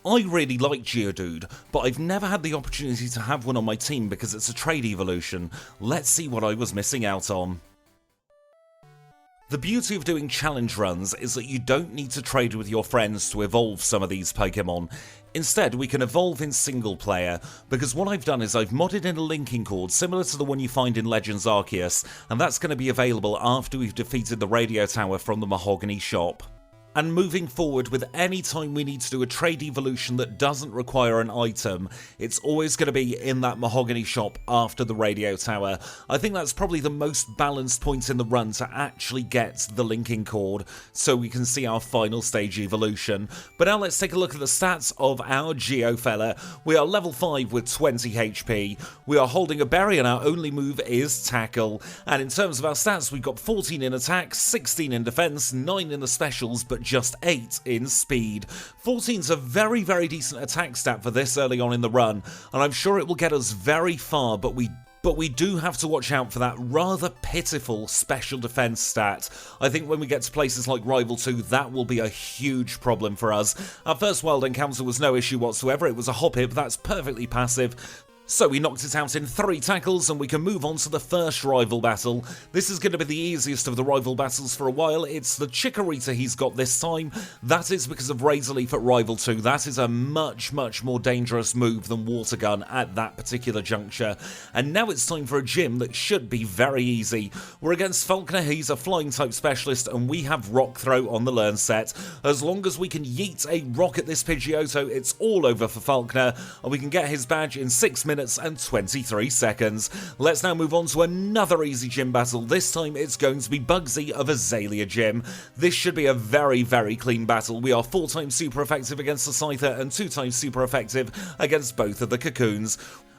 I really like Geodude, but I've never had the opportunity to have one on my team because it's a trade evolution. Let's see what I was missing out on. The beauty of doing challenge runs is that you don't need to trade with your friends to evolve some of these Pokémon. Instead, we can evolve in single player, because what I've done is I've modded in a linking cord similar to the one you find in Legends Arceus, and that's going to be available after we've defeated the radio tower from the Mahogany shop. And moving forward, with any time we need to do a trade evolution that doesn't require an item, it's always going to be in that Mahogany shop after the radio tower. I think that's probably the most balanced point in the run to actually get the linking cord, so we can see our final stage evolution. But now let's take a look at the stats of our Geo fella. We are level 5 with 20 HP. We are holding a berry and our only move is Tackle. And in terms of our stats, we've got 14 in attack, 16 in defense, 9 in the specials, but just 8 in speed. 14's a very, very decent attack stat for this early on in the run, and I'm sure it will get us very far, but we do have to watch out for that rather pitiful special defense stat. I think when we get to places like Rival 2, that will be a huge problem for us. Our first wild encounter was no issue whatsoever. It was a Hoppip, that's perfectly passive. So we knocked it out in 3 tackles, and we can move on to the first rival battle. This is going to be the easiest of the rival battles for a while. It's the Chikorita he's got this time. That is because of Razor Leaf at Rival 2. That is a much, much more dangerous move than Water Gun at that particular juncture. And now it's time for a gym that should be very easy. We're against Falconer. He's a flying type specialist, and we have Rock Throw on the learn set. As long as we can yeet a rock at this Pidgeotto, it's all over for Falconer, and we can get his badge in 6 minutes and 23 seconds. Let's now move on to another easy gym battle. This time it's going to be Bugsy of Azalea Gym. This should be a very, very clean battle. We are 4 times super effective against the Scyther and 2 times super effective against both of the Cocoons.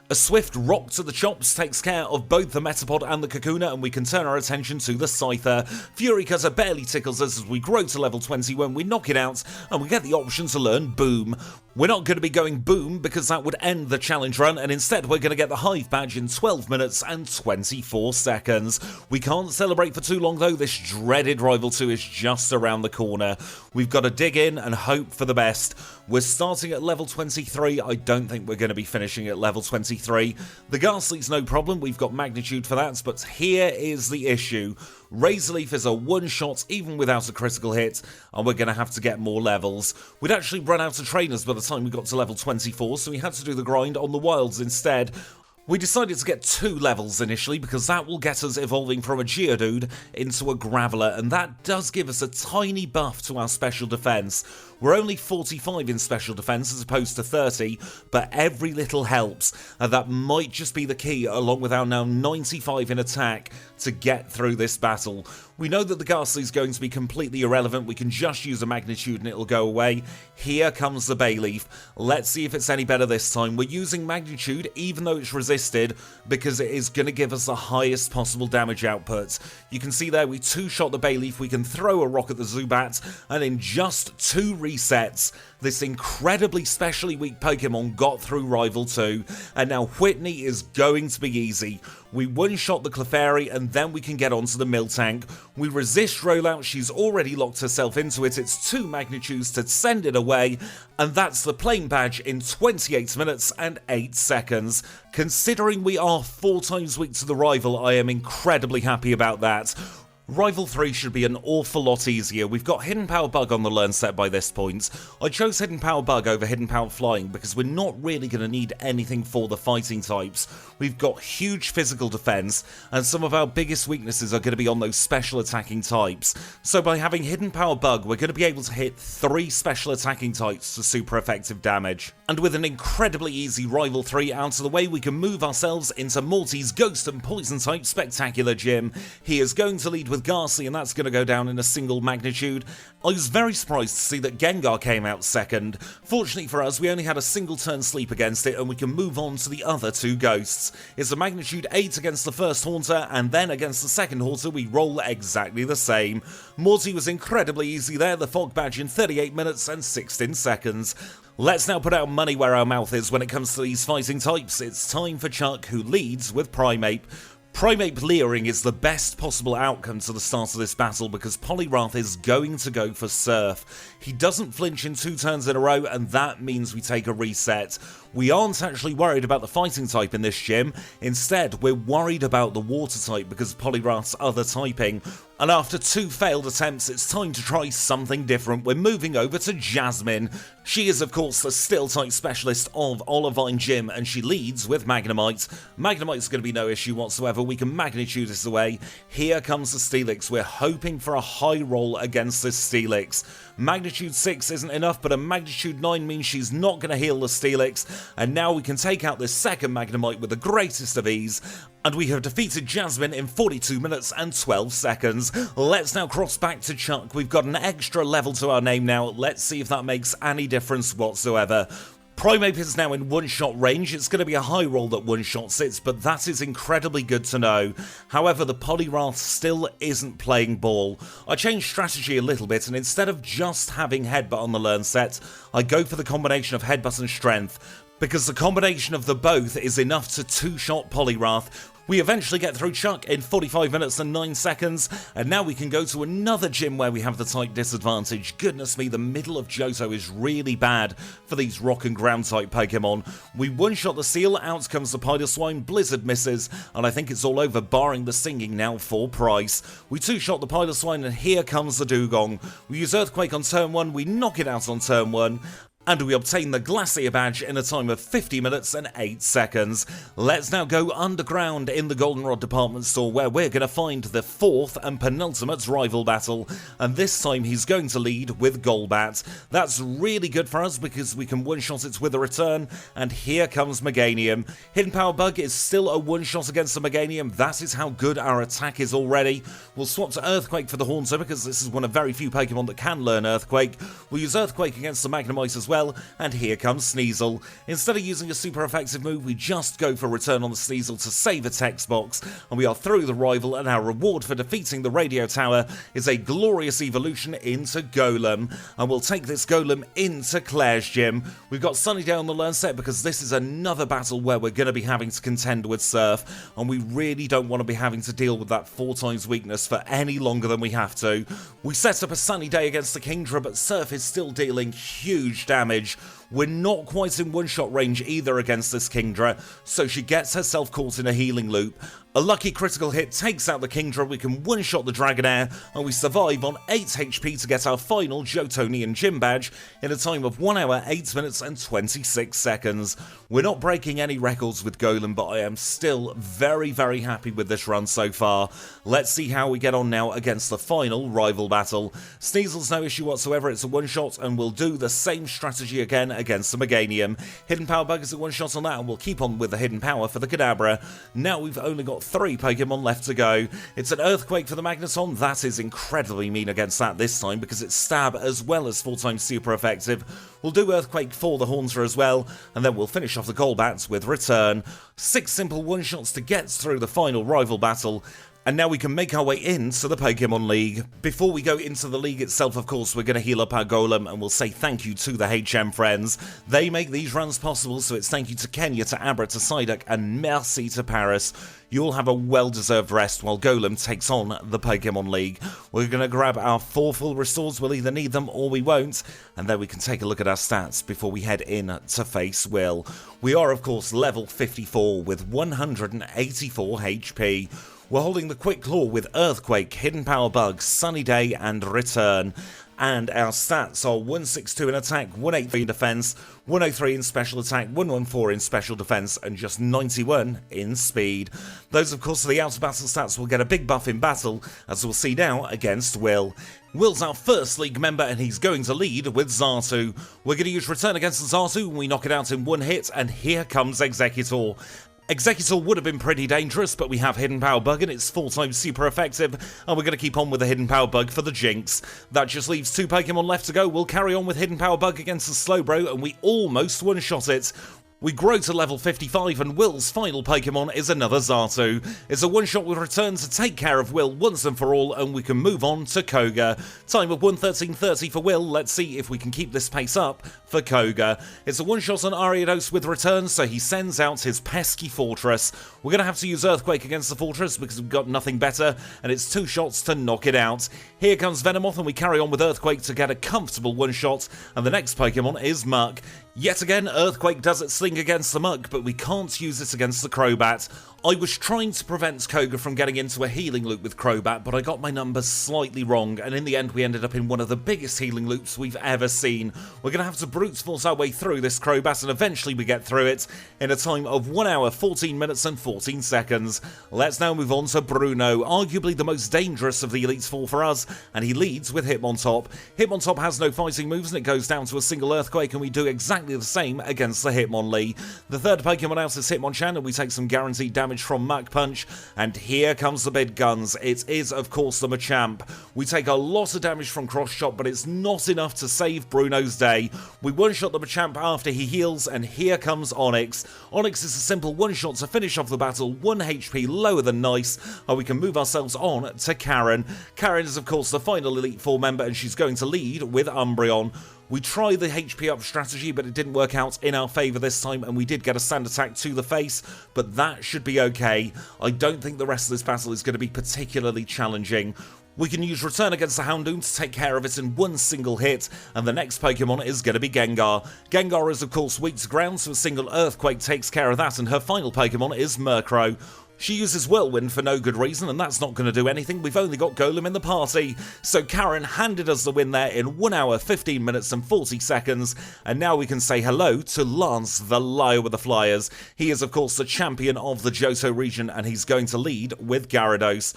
A swift rock to the chops takes care of both the Metapod and the Kakuna, and we can turn our attention to the Scyther. Fury Cutter barely tickles us as we grow to level 20 when we knock it out, and we get the option to learn Boom. We're not going to be going Boom because that would end the challenge run, and instead we're going to get the Hive badge in 12 minutes and 24 seconds. We can't celebrate for too long though. This dreaded Rival 2 is just around the corner. We've got to dig in and hope for the best. We're starting at level 23. I don't think we're going to be finishing at level 23. The Ghastly's no problem, we've got Magnitude for that, but here is the issue. Razor Leaf is a one-shot even without a critical hit, and we're going to have to get more levels. We'd actually run out of trainers by the time we got to level 24, so we had to do the grind on the wilds instead. We decided to get 2 levels initially because that will get us evolving from a Geodude into a Graveler, and that does give us a tiny buff to our special defense. We're only 45 in special defense as opposed to 30, but every little helps, and that might just be the key, along with our now 95 in attack, to get through this battle. We know that the Ghastly is going to be completely irrelevant. We can just use a Magnitude and it'll go away. Here comes the Bayleaf. Let's see if it's any better this time. We're using Magnitude even though it's resisted because it is going to give us the highest possible damage output. You can see there we 2-shot the Bayleaf, we can throw a rock at the Zubat, and in just 2 resets, this incredibly specially weak Pokemon got through Rival 2, and now Whitney is going to be easy. We one-shot the Clefairy, and then we can get onto the Miltank. We resist rollout, she's already locked herself into it, it's 2 Magnitudes to send it away, and that's the plain badge in 28 minutes and 8 seconds. Considering we are 4 times weak to the rival, I am incredibly happy about that. Rival 3 should be an awful lot easier. We've got Hidden Power Bug on the learn set by this point. I chose Hidden Power Bug over Hidden Power Flying because we're not really going to need anything for the fighting types. We've got huge physical defense, and some of our biggest weaknesses are going to be on those special attacking types. So by having Hidden Power Bug, we're going to be able to hit 3 special attacking types for super effective damage. And with an incredibly easy Rival 3 out of the way, we can move ourselves into Morty's Ghost and Poison type Spectacular Gym. He is going to lead with Ghastly, and that's going to go down in a single Magnitude. I was very surprised to see that Gengar came out second. Fortunately for us, we only had a single turn sleep against it, and we can move on to the other 2 ghosts. It's a Magnitude 8 against the first Haunter, and then against the second Haunter we roll exactly the same. Morty was incredibly easy there, the Fog badge in 38 minutes and 16 seconds. Let's now put our money where our mouth is when it comes to these fighting types. It's time for Chuck, who leads with Primeape. Primeape leering is the best possible outcome to the start of this battle because Poliwrath is going to go for Surf. He doesn't flinch in 2 turns in a row, and that means we take a reset. We aren't actually worried about the fighting type in this gym. Instead, we're worried about the water type because of Poliwrath's other typing. And after 2 failed attempts, it's time to try something different. We're moving over to Jasmine. She is, of course, the Steel type specialist of Olivine Gym, and she leads with Magnemite. Magnemite's going to be no issue whatsoever. We can Magnitude this away. Here comes the Steelix. We're hoping for a high roll against this Steelix. Magnitude 6 isn't enough, but a Magnitude 9 means she's not going to heal the Steelix. And now we can take out this second Magnemite with the greatest of ease. And we have defeated Jasmine in 42 minutes and 12 seconds. Let's now cross back to Chuck. We've got an extra level to our name now. Let's see if that makes any difference whatsoever. Primeape is now in one-shot range. It's going to be a high roll that one-shots it, but that is incredibly good to know. However, the Poliwrath still isn't playing ball. I changed strategy a little bit, and instead of just having Headbutt on the learn set, I go for the combination of Headbutt and Strength, because the combination of the both is enough to two-shot Poliwrath. We eventually get through Chuck in 45 minutes and 9 seconds, and now we can go to another gym where we have the type disadvantage. Goodness me, the middle of Johto is really bad for these rock and ground type Pokemon. We one-shot the Seal, out comes the Piloswine, Blizzard misses, and I think it's all over barring the singing now for Pryce. We two-shot the Piloswine, and here comes the Dugong. We use Earthquake on turn 1, we knock it out on turn 1, and we obtain the Glacier badge in a time of 50 minutes and 8 seconds. Let's now go underground in the Goldenrod department store where we're going to find the 4th and penultimate rival battle. And this time he's going to lead with Golbat. That's really good for us because we can one-shot it with a return. And here comes Meganium. Hidden Power Bug is still a one-shot against the Meganium. That is how good our attack is already. We'll swap to Earthquake for the Haunter because this is one of very few Pokemon that can learn Earthquake. We'll use Earthquake against the Magnemite as well. And here comes Sneasel. Instead of using a super effective move, we just go for return on the Sneasel to save a text box, and we are through the rival, and our reward for defeating the Radio Tower is a glorious evolution into Golem. And we'll take this Golem into Claire's gym. We've got Sunny Day on the learn set because this is another battle where we're going to be having to contend with Surf, and we really don't want to be having to deal with that 4 times weakness for any longer than we have to. We set up a Sunny Day against the Kingdra, but Surf is still dealing huge damage. We're not quite in one-shot range either against this Kingdra, so she gets herself caught in a healing loop. A lucky critical hit takes out the Kingdra, we can one-shot the Dragonair, and we survive on 8 HP to get our final Johtonian Gym badge in a time of 1 hour, 8 minutes and 26 seconds. We're not breaking any records with Golem, but I am still very, very happy with this run so far. Let's see how we get on now against the final rival battle. Sneasel's no issue whatsoever, it's a one-shot, and we'll do the same strategy again against the Meganium. Hidden Power Bug is a one-shot on that, and we'll keep on with the Hidden Power for the Kadabra. Now we've only got 3 Pokemon left to go. It's an Earthquake for the Magneton. That is incredibly mean against that this time because it's Stab as well as 4 times super effective. We'll do Earthquake for the Haunter as well, and then we'll finish off the Golbats with Return. 6 simple one-shots to get through the final rival battle. And now we can make our way into the Pokemon League. Before we go into the league itself, of course, we're going to heal up our Golem, and we'll say thank you to the HM friends. They make these runs possible, so it's thank you to Kenya, to Abra, to Psyduck, and merci to Paris. You'll have a well-deserved rest while Golem takes on the Pokemon League. We're going to grab our 4 full restores. We'll either need them or we won't. And then we can take a look at our stats before we head in to face Will. We are, of course, level 54 with 184 HP. We're holding the Quick Claw with Earthquake, Hidden Power Bug, Sunny Day, and Return. And our stats are 162 in attack, 183 in defense, 103 in special attack, 114 in special defense, and just 91 in speed. Those, of course, are the outer battle stats. Will get a big buff in battle, as we'll see now against Will. Will's our first league member, and he's going to lead with Xatu. We're going to use Return against Xatu, and we knock it out in 1 hit, and here comes Executor. Executor would have been pretty dangerous, but we have Hidden Power Bug and it's 4 times super effective, and we're going to keep on with the Hidden Power Bug for the Jinx. That just leaves 2 Pokemon left to go. We'll carry on with Hidden Power Bug against the Slowbro, and we almost one-shot it. We grow to level 55 and Will's final Pokemon is another Xatu. It's a one-shot with return to take care of Will once and for all, and we can move on to Koga. Time of 1:13:30 for Will. Let's see if we can keep this pace up for Koga. It's a one-shot on Ariados with return, so he sends out his pesky Fortress. We're going to have to use Earthquake against the Fortress because we've got nothing better, and it's 2 shots to knock it out. Here comes Venomoth, and we carry on with Earthquake to get a comfortable one-shot, and the next Pokemon is Muck. Yet again, Earthquake does its thing against the Muck, but we can't use it against the Crobat. I was trying to prevent Koga from getting into a healing loop with Crobat, but I got my numbers slightly wrong, and in the end we ended up in one of the biggest healing loops we've ever seen. We're going to have to brute force our way through this Crobat, and eventually we get through it in a time of 1 hour, 14 minutes and 14 seconds. Let's now move on to Bruno, arguably the most dangerous of the Elite Four for us, and he leads with Hitmontop. Hitmontop has no fighting moves, and it goes down to a single Earthquake, and we do exactly the same against the Hitmonlee. The third Pokemon out is Hitmonchan, and we take some guaranteed damage from Mach Punch, and here comes the big guns. It is of course the Machamp. We take a lot of damage from Cross Chop, but it's not enough to save Bruno's day. We one-shot the Machamp after he heals, and here comes Onix. Onix is a simple one-shot to finish off the battle, 1 HP lower than nice, and we can move ourselves on to Karen. Karen is of course the final Elite Four member, and she's going to lead with Umbreon. We tried the HP up strategy, but it didn't work out in our favour this time, and we did get a sand attack to the face, but that should be okay. I don't think the rest of this battle is going to be particularly challenging. We can use Return against the Houndoom to take care of it in one single hit, and the next Pokemon is going to be Gengar. Gengar is of course weak to ground, so a single Earthquake takes care of that, and her final Pokemon is Murkrow. She uses Whirlwind for no good reason, and that's not going to do anything. We've only got Golem in the party. So Karen handed us the win there in 1 hour, 15 minutes and 40 seconds. And now we can say hello to Lance, the Liar with the Flyers. He is, of course, the champion of the Johto region, and he's going to lead with Gyarados.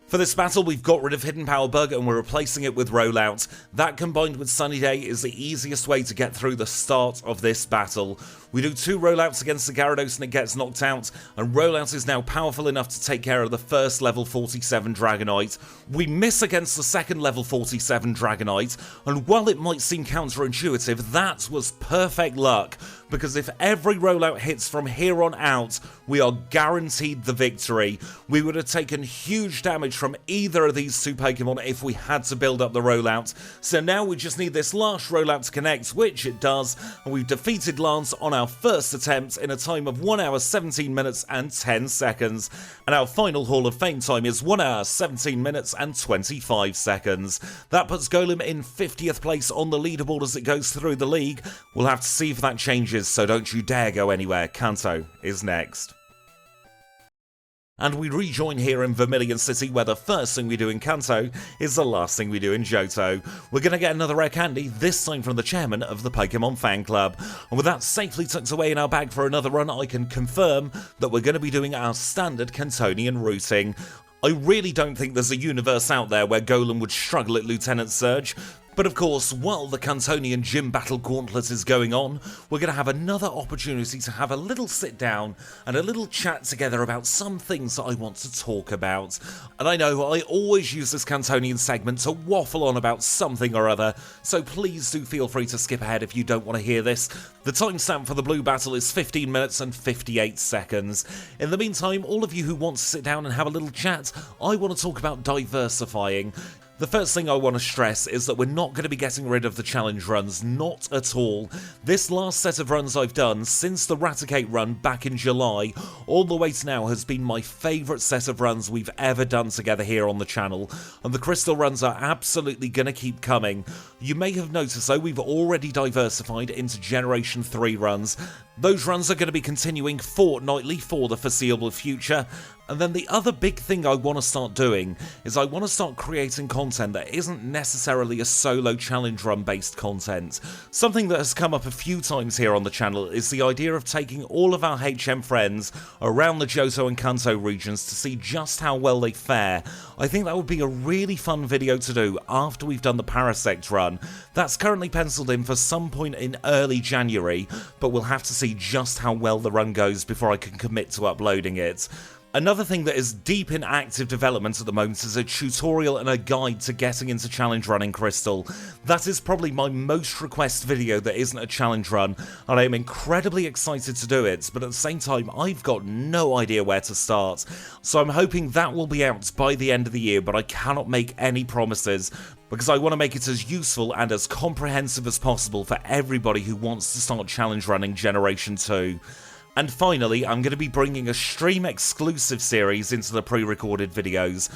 For this battle, we've got rid of Hidden Power Bug and we're replacing it with Rollout. That combined with Sunny Day is the easiest way to get through the start of this battle. We do 2 Rollouts against the Gyarados and it gets knocked out, and Rollout is now powerful enough to take care of the first level 47 Dragonite. We miss against the second level 47 Dragonite, and while it might seem counterintuitive, that was perfect luck, because if every Rollout hits from here on out, we are guaranteed the victory. We would have taken huge damage from either of these 2 Pokemon if we had to build up the Rollout. So now we just need this last Rollout to connect, which it does, and we've defeated Lance on our first attempt in a time of 1 hour, 17 minutes and 10 seconds. And our final Hall of Fame time is 1 hour, 17 minutes and 25 seconds. That puts Golem in 50th place on the leaderboard as it goes through the league. We'll have to see if that changes, so don't you dare go anywhere. Kanto is next. And we rejoin here in Vermilion City, where the first thing we do in Kanto is the last thing we do in Johto. We're going to get another rare candy, this time from the chairman of the Pokemon Fan Club. And with that safely tucked away in our bag for another run, I can confirm that we're going to be doing our standard Kantonian routing. I really don't think there's a universe out there where Golem would struggle at Lieutenant Surge. But of course, while the Kantonian Gym Battle Gauntlet is going on, we're going to have another opportunity to have a little sit down and a little chat together about some things that I want to talk about. And I know I always use this Kantonian segment to waffle on about something or other, so please do feel free to skip ahead if you don't want to hear this. The timestamp for the blue battle is 15 minutes and 58 seconds. In the meantime, all of you who want to sit down and have a little chat, I want to talk about diversifying. The first thing I want to stress is that we're not going to be getting rid of the challenge runs, not at all. This last set of runs I've done since the Raticate run back in July, all the way to now, has been my favourite set of runs we've ever done together here on the channel, and the Crystal runs are absolutely going to keep coming. You may have noticed though, we've already diversified into Generation 3 runs. Those runs are going to be continuing fortnightly for the foreseeable future. And then the other big thing I want to start doing is I want to start creating content that isn't necessarily a solo challenge run based content. Something that has come up a few times here on the channel is the idea of taking all of our HM friends around the Johto and Kanto regions to see just how well they fare. I think that would be a really fun video to do after we've done the Parasect run. That's currently penciled in for some point in early January, but we'll have to see just how well the run goes before I can commit to uploading it. Another thing that is deep in active development at the moment is a tutorial and a guide to getting into challenge running Crystal. That is probably my most requested video that isn't a challenge run, and I am incredibly excited to do it, but at the same time I've got no idea where to start. So I'm hoping that will be out by the end of the year, but I cannot make any promises, because I want to make it as useful and as comprehensive as possible for everybody who wants to start challenge running Generation 2. And finally, I'm going to be bringing a stream exclusive series into the pre-recorded videos.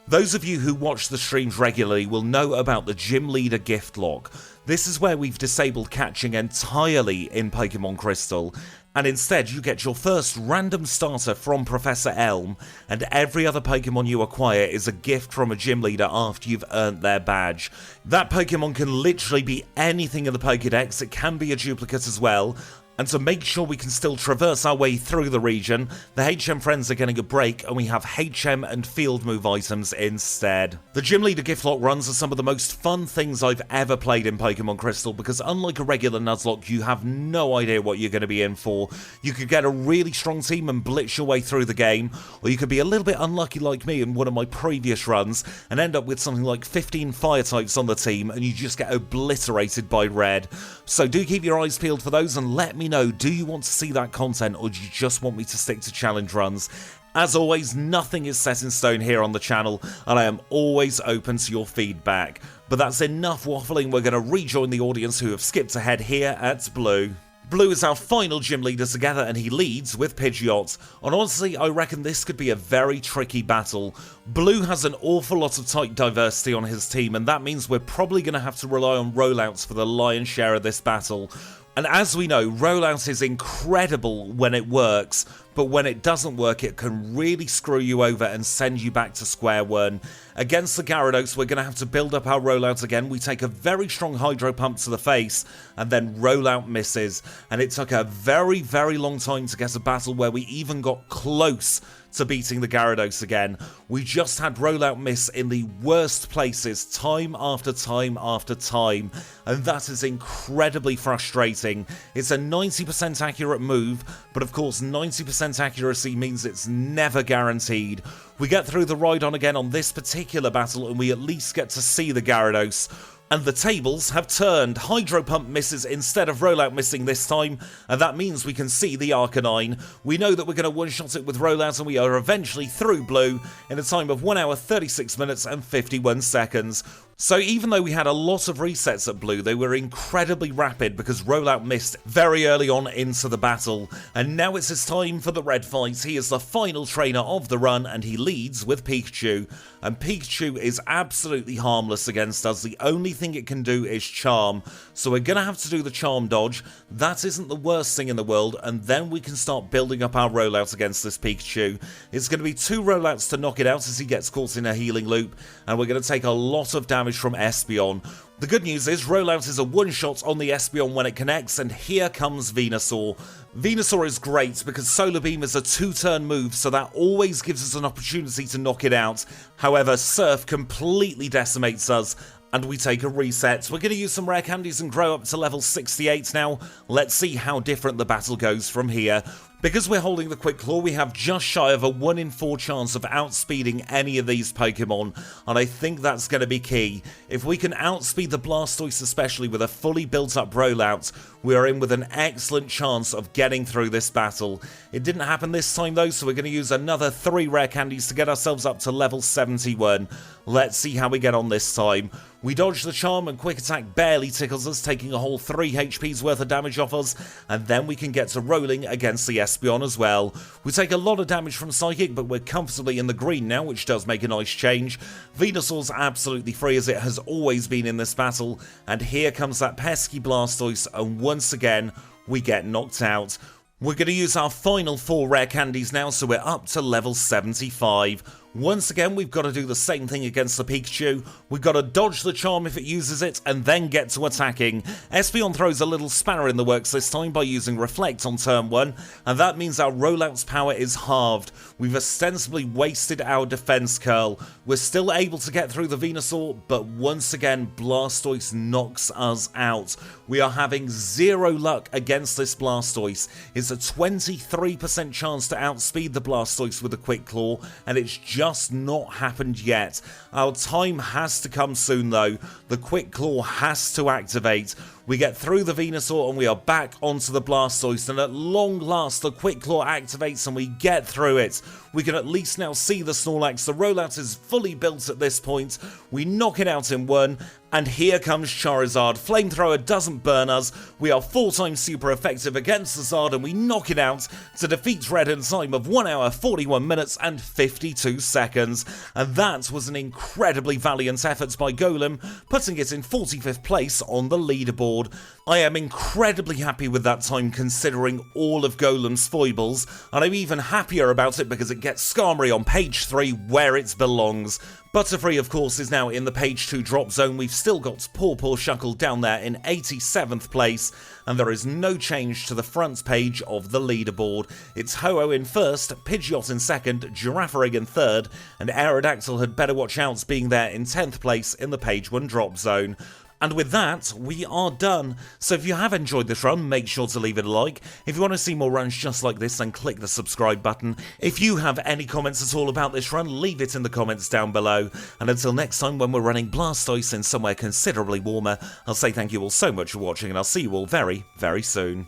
Those of you who watch the streams regularly will know about the Gym Leader gift lock. This is where we've disabled catching entirely in Pokemon Crystal, and instead you get your first random starter from Professor Elm, and every other Pokemon you acquire is a gift from a gym leader after you've earned their badge. That Pokemon can literally be anything in the Pokédex, it can be a duplicate as well. And to make sure we can still traverse our way through the region, the HM friends are getting a break and we have HM and field move items instead. The Gym Leader gift lock runs are some of the most fun things I've ever played in Pokemon Crystal, because unlike a regular Nuzlocke, you have no idea what you're going to be in for. You could get a really strong team and blitz your way through the game, or you could be a little bit unlucky like me in one of my previous runs and end up with something like 15 fire types on the team and you just get obliterated by red. So do keep your eyes peeled for those and let me know, do you want to see that content or do you just want me to stick to challenge runs? As always, nothing is set in stone here on the channel and I am always open to your feedback. But that's enough waffling, we're going to rejoin the audience who have skipped ahead here at Blue. Blue is our final gym leader together and he leads with Pidgeot. And honestly, I reckon this could be a very tricky battle. Blue has an awful lot of type diversity on his team and that means we're probably going to have to rely on rollouts for the lion's share of this battle. And as we know, rollout is incredible when it works, but when it doesn't work, it can really screw you over and send you back to square one. Against the Gyarados, we're going to have to build up our rollout again. We take a very strong Hydro Pump to the face, and then rollout misses. And it took a very, very long time to get a battle where we even got close to beating the Gyarados again. We just had rollout miss in the worst places time after time after time, and that is incredibly frustrating. It's a 90% accurate move, but of course 90% accuracy means it's never guaranteed. We get through the Rhydon again on this particular battle and we at least get to see the Gyarados. And the tables have turned. Hydro Pump misses instead of rollout missing this time, and that means we can see the Arcanine. We know that we're going to one-shot it with rollout, and we are eventually through Blue in a time of 1 hour 36 minutes and 51 seconds. So even though we had a lot of resets at Blue, they were incredibly rapid because rollout missed very early on into the battle. And now it's his time for the red fight. He is the final trainer of the run and he leads with Pikachu. And Pikachu is absolutely harmless against us. The only thing it can do is charm. So we're going to have to do the charm dodge. That isn't the worst thing in the world. And then we can start building up our rollout against this Pikachu. It's going to be 2 rollouts to knock it out as he gets caught in a healing loop. And we're going to take a lot of damage from Espeon. The good news is rollout is a one-shot on the Espeon when it connects, and here comes Venusaur. Venusaur is great because Solar Beam is a 2-turn move, so that always gives us an opportunity to knock it out. However, Surf completely decimates us, and we take a reset. We're going to use some rare candies and grow up to level 68 now. Let's see how different the battle goes from here. Because we're holding the Quick Claw, we have just shy of a 1 in 4 chance of outspeeding any of these Pokemon, and I think that's going to be key. If we can outspeed the Blastoise especially with a fully built up rollout, we are in with an excellent chance of getting through this battle. It didn't happen this time though, so we're going to use another 3 rare candies to get ourselves up to level 71. Let's see how we get on this time. We dodge the charm and Quick Attack barely tickles us, taking a whole 3 HP's worth of damage off us, and then we can get to rolling against the Espeon as well. We take a lot of damage from Psychic, but we're comfortably in the green now, which does make a nice change. Venusaur's absolutely free as it has always been in this battle, and here comes that pesky Blastoise, and once again, we get knocked out. We're going to use our final 4 rare candies now, so we're up to level 75. Once again, we've got to do the same thing against the Pikachu. We've got to dodge the charm if it uses it, and then get to attacking. Espeon throws a little spanner in the works this time by using Reflect on turn 1, and that means our rollout's power is halved. We've ostensibly wasted our defense curl. We're still able to get through the Venusaur, but once again, Blastoise knocks us out. We are having zero luck against this Blastoise. It's a 23% chance to outspeed the Blastoise with a Quick Claw, and it's just not happened yet. Our time has to come soon though. The Quick Claw has to activate. We get through the Venusaur and we are back onto the Blastoise, and at long last the Quick Claw activates and we get through it. We can at least now see the Snorlax. The rollout is fully built at this point. We knock it out in 1, and here comes Charizard. Flamethrower doesn't burn us. We are 4 times super effective against the Zard, and we knock it out to defeat Red in time of 1 hour, 41 minutes and 52 seconds. And that was an incredibly valiant effort by Golem, putting it in 45th place on the leaderboard. I am incredibly happy with that time considering all of Golem's foibles, and I'm even happier about it because it gets Skarmory on page 3 where it belongs. Butterfree, of course, is now in the page 2 drop zone. We've still got Paw Shuckle down there in 87th place, and there is no change to the front page of the leaderboard. It's Ho-Oh in first, Pidgeot in second, Girafarig in third, and Aerodactyl had better watch out being there in 10th place in the page 1 drop zone. And with that, we are done. So if you have enjoyed this run, make sure to leave it a like. If you want to see more runs just like this, then click the subscribe button. If you have any comments at all about this run, leave it in the comments down below. And until next time when we're running Blastoise in somewhere considerably warmer, I'll say thank you all so much for watching, and I'll see you all very, very soon.